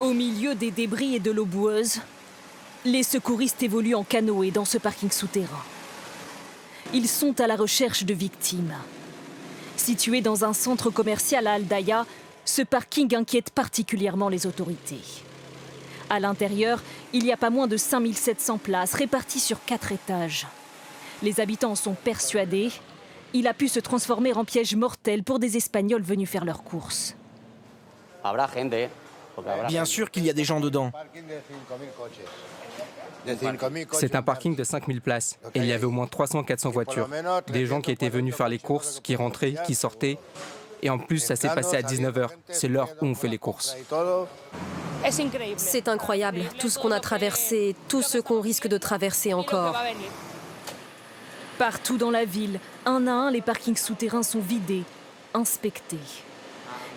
Au milieu des débris et de l'eau boueuse, les secouristes évoluent en canoë dans ce parking souterrain. Ils sont à la recherche de victimes. Situé dans un centre commercial à Aldaya, ce parking inquiète particulièrement les autorités. À l'intérieur, il n'y a pas moins de 5700 places réparties sur 4 étages. Les habitants sont persuadés. Il a pu se transformer en piège mortel pour des Espagnols venus faire leurs courses. Bien sûr qu'il y a des gens dedans. C'est un parking de 5000 places et il y avait au moins 300-400 voitures. Des gens qui étaient venus faire les courses, qui rentraient, qui sortaient. Et en plus, ça s'est passé à 19h. C'est l'heure où on fait les courses. C'est incroyable, tout ce qu'on a traversé, tout ce qu'on risque de traverser encore. Partout dans la ville, un à un, les parkings souterrains sont vidés, inspectés.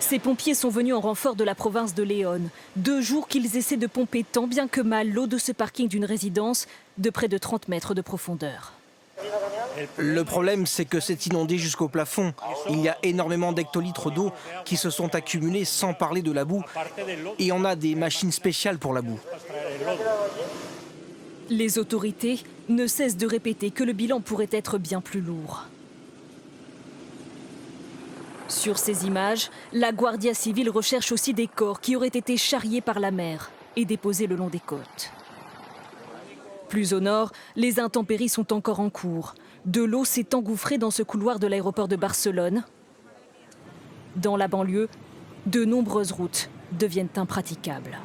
Ces pompiers sont venus en renfort de la province de Léon. 2 jours qu'ils essaient de pomper tant bien que mal l'eau de ce parking d'une résidence de près de 30 mètres de profondeur. Le problème, c'est que c'est inondé jusqu'au plafond. Il y a énormément d'hectolitres d'eau qui se sont accumulés, sans parler de la boue. Et on a des machines spéciales pour la boue. Les autorités ne cessent de répéter que le bilan pourrait être bien plus lourd. Sur ces images, la Guardia Civile recherche aussi des corps qui auraient été charriés par la mer et déposés le long des côtes. Plus au nord, les intempéries sont encore en cours. De l'eau s'est engouffrée dans ce couloir de l'aéroport de Barcelone. Dans la banlieue, de nombreuses routes deviennent impraticables.